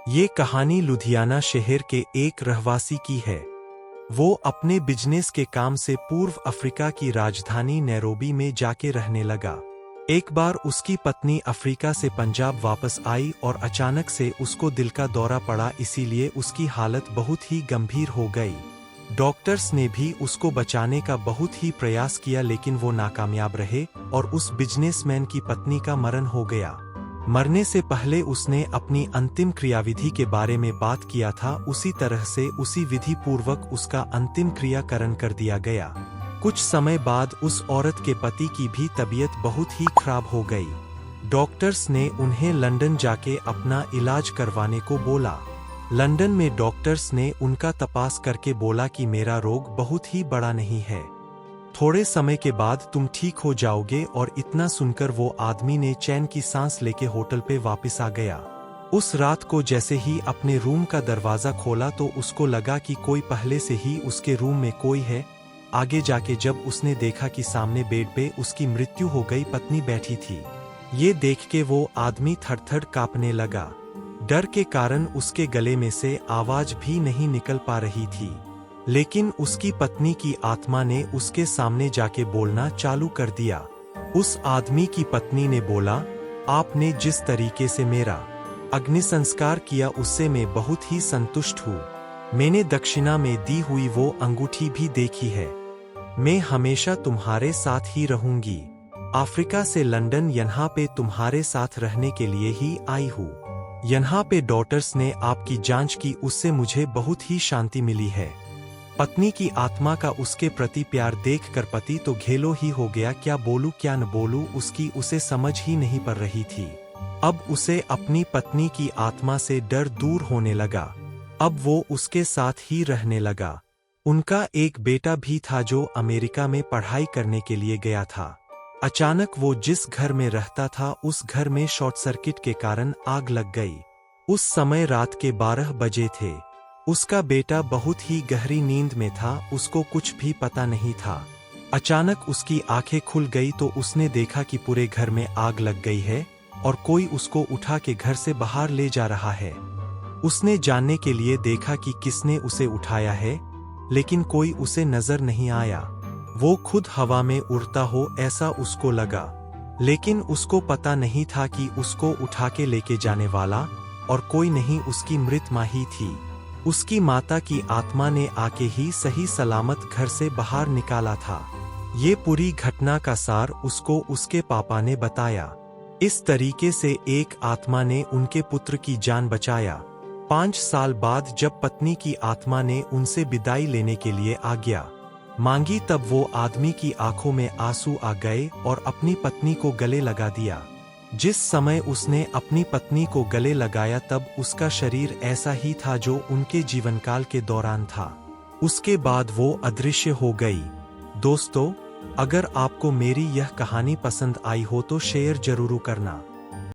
ये कहानी लुधियाना शहर के एक रहवासी की है। वो अपने बिजनेस के काम से पूर्व अफ्रीका की राजधानी नैरोबी में जाके रहने लगा। एक बार उसकी पत्नी अफ्रीका से पंजाब वापस आई और अचानक से उसको दिल का दौरा पड़ा, इसीलिए उसकी हालत बहुत ही गंभीर हो गई। डॉक्टर्स ने भी उसको बचाने का बहुत ही प्रयास किया, लेकिन वो नाकामयाब रहे और उस बिजनेसमैन की पत्नी का मरण हो गया। मरने से पहले उसने अपनी अंतिम क्रियाविधि के बारे में बात किया था, उसी तरह से उसी विधि पूर्वक उसका अंतिम क्रियाकरण कर दिया गया। कुछ समय बाद उस औरत के पति की भी तबीयत बहुत ही खराब हो गई। डॉक्टर्स ने उन्हें लंदन जाके अपना इलाज करवाने को बोला। लंदन में डॉक्टर्स ने उनका तपास करके बोला कि मेरा रोग बहुत ही बड़ा नहीं है, थोड़े समय के बाद तुम ठीक हो जाओगे। और इतना सुनकर वो आदमी ने चैन की सांस लेके होटल पे वापस आ गया। उस रात को जैसे ही अपने रूम का दरवाजा खोला तो उसको लगा कि कोई पहले से ही उसके रूम में कोई है। आगे जाके जब उसने देखा कि सामने बेड पे उसकी मृत्यु हो गई पत्नी बैठी थी। ये देख के वो आदमी थर-थर कांपने लगा। डर के कारण उसके गले में से आवाज भी नहीं निकल पा रही थी। लेकिन उसकी पत्नी की आत्मा ने उसके सामने जाके बोलना चालू कर दिया। उस आदमी की पत्नी ने बोला, आपने जिस तरीके से मेरा अग्नि संस्कार किया उससे मैं बहुत ही संतुष्ट हूँ। मैंने दक्षिणा में दी हुई वो अंगूठी भी देखी है। मैं हमेशा तुम्हारे साथ ही रहूंगी। अफ्रीका से लंदन यहाँ पे तुम्हारे साथ रहने के लिए ही आई हूँ। यहाँ पे डॉक्टर्स ने आपकी जांच की, उससे मुझे बहुत ही शांति मिली है। पत्नी की आत्मा का उसके प्रति प्यार देखकर पति तो घेलो ही हो गया। क्या बोलूं क्या न बोलूं, उसकी उसे समझ ही नहीं पड़ रही थी। अब उसे अपनी पत्नी की आत्मा से डर दूर होने लगा। अब वो उसके साथ ही रहने लगा। उनका एक बेटा भी था जो अमेरिका में पढ़ाई करने के लिए गया था। अचानक वो जिस घर में रहता था उस घर में शॉर्ट सर्किट के कारण आग लग गई। उस समय रात के 12 बजे थे। उसका बेटा बहुत ही गहरी नींद में था, उसको कुछ भी पता नहीं था। अचानक उसकी आंखें खुल गई तो उसने देखा कि पूरे घर में आग लग गई है और कोई उसको उठा के घर से बाहर ले जा रहा है। उसने जानने के लिए देखा कि किसने उसे उठाया है, लेकिन कोई उसे नजर नहीं आया। वो खुद हवा में उड़ता हो ऐसा उसको लगा, लेकिन उसको पता नहीं था कि उसको उठा के लेके जाने वाला और कोई नहीं, उसकी मृत माँ ही थी। उसकी माता की आत्मा ने आके ही सही सलामत घर से बाहर निकाला था। ये पूरी घटना का सार उसको उसके पापा ने बताया। इस तरीके से एक आत्मा ने उनके पुत्र की जान बचाया। 5 साल बाद जब पत्नी की आत्मा ने उनसे विदाई लेने के लिए आज्ञा मांगी, तब वो आदमी की आंखों में आंसू आ गए और अपनी पत्नी को गले लगा दिया। जिस समय उसने अपनी पत्नी को गले लगाया तब उसका शरीर ऐसा ही था जो उनके जीवनकाल के दौरान था। उसके बाद वो अदृश्य हो गई। दोस्तों, अगर आपको मेरी यह कहानी पसंद आई हो तो शेयर जरूर करना।